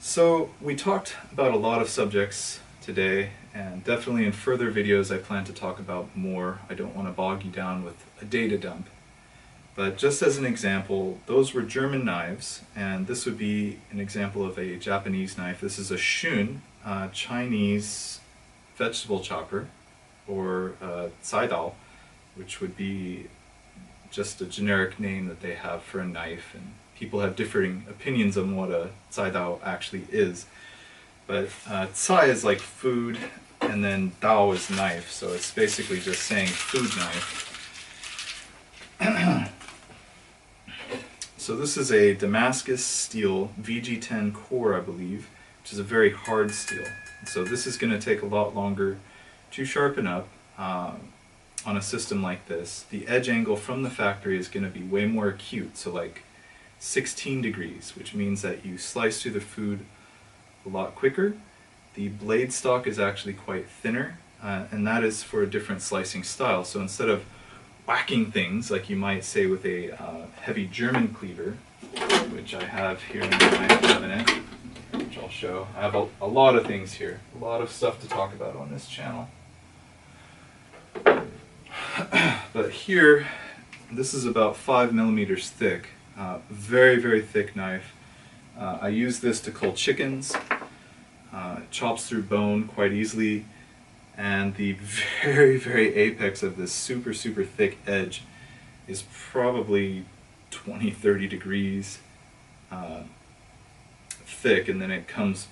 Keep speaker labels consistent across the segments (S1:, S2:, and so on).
S1: So we talked about a lot of subjects today, and definitely in further videos I plan to talk about more. I don't want to bog you down with a data dump. But just as an example, those were German knives, and this would be an example of a Japanese knife. This is a shun, Chinese vegetable chopper, or caidao, which would be just a generic name that they have for a knife, and people have differing opinions on what a caidao actually is. But cai is like food, and then dao is knife, so it's basically just saying food knife. So this is a Damascus steel VG10 core, I believe, which is a very hard steel. So this is going to take a lot longer to sharpen up on a system like this. The edge angle from the factory is going to be way more acute, so like 16 degrees, which means that you slice through the food a lot quicker. The blade stock is actually quite thinner, and that is for a different slicing style. So instead of whacking things like you might say with a heavy German cleaver, which I have here in my cabinet, which I'll show. I have a lot of things here, a lot of stuff to talk about on this channel. But here, this is about 5 millimeters thick, very, very thick knife. I use this to cull chickens. It chops through bone quite easily, and the very, very apex of this super, super thick edge is probably 20-30 degrees thick, and then it comes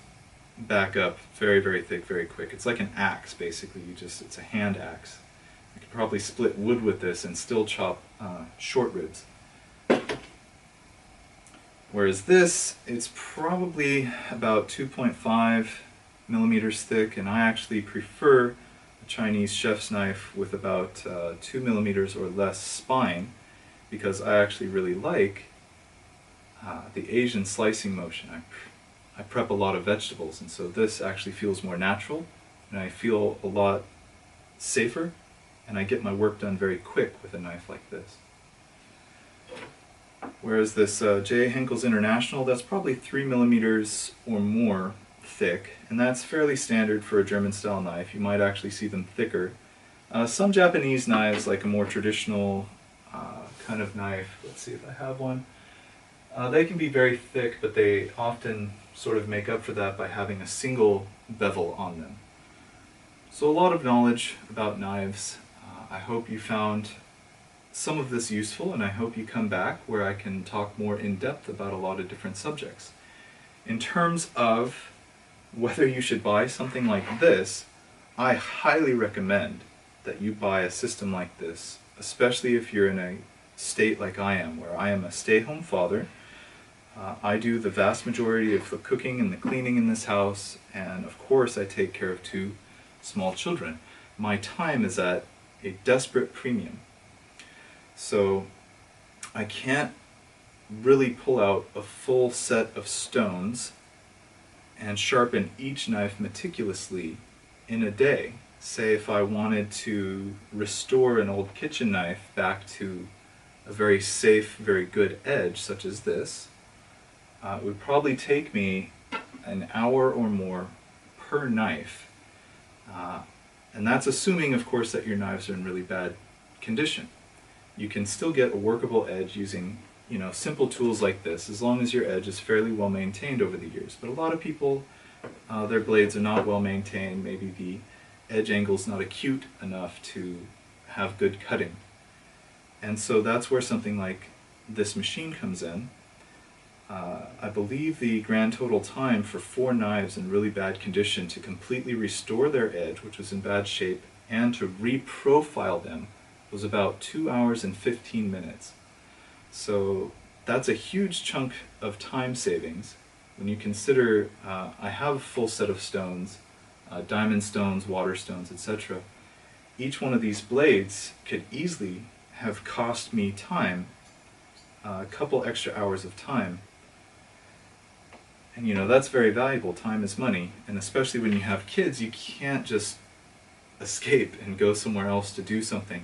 S1: back up very, very thick, very quick. It's like an axe, basically. It's a hand axe. You could probably split wood with this and still chop short ribs. Whereas this, it's probably about 2.5 millimeters thick, and I actually prefer a Chinese chef's knife with about 2 millimeters or less spine, because I actually really like the Asian slicing motion. I prep a lot of vegetables, and so this actually feels more natural, and I feel a lot safer, and I get my work done very quick with a knife like this. Whereas this JA Henckels International, that's probably 3 millimeters or more thick, and that's fairly standard for a German style knife. You might actually see them thicker. Some Japanese knives, like a more traditional kind of knife, let's see if I have one, they can be very thick, but they often sort of make up for that by having a single bevel on them. So a lot of knowledge about knives. I hope you found some of this useful, and I hope you come back where I can talk more in depth about a lot of different subjects. In terms of whether you should buy something like this, I highly recommend that you buy a system like this, especially if you're in a state like I am, where I am a stay-home father. I do the vast majority of the cooking and the cleaning in this house, and of course I take care of 2 small children. My time is at a desperate premium. So I can't really pull out a full set of stones and sharpen each knife meticulously in a day. Say if I wanted to restore an old kitchen knife back to a very safe, very good edge, such as this, it would probably take me an hour or more per knife. And that's assuming, of course, that your knives are in really bad condition. You can still get a workable edge using, simple tools like this, as long as your edge is fairly well maintained over the years. But a lot of people, their blades are not well maintained. Maybe the edge angle is not acute enough to have good cutting. And so that's where something like this machine comes in. I believe the grand total time for 4 knives in really bad condition to completely restore their edge, which was in bad shape, and to reprofile them was about 2 hours and 15 minutes. So that's a huge chunk of time savings when you consider I have a full set of stones, diamond stones, water stones, etc. Each one of these blades could easily have cost me time, a couple extra hours of time. And that's very valuable. Time is money, and especially when you have kids, you can't just escape and go somewhere else to do something.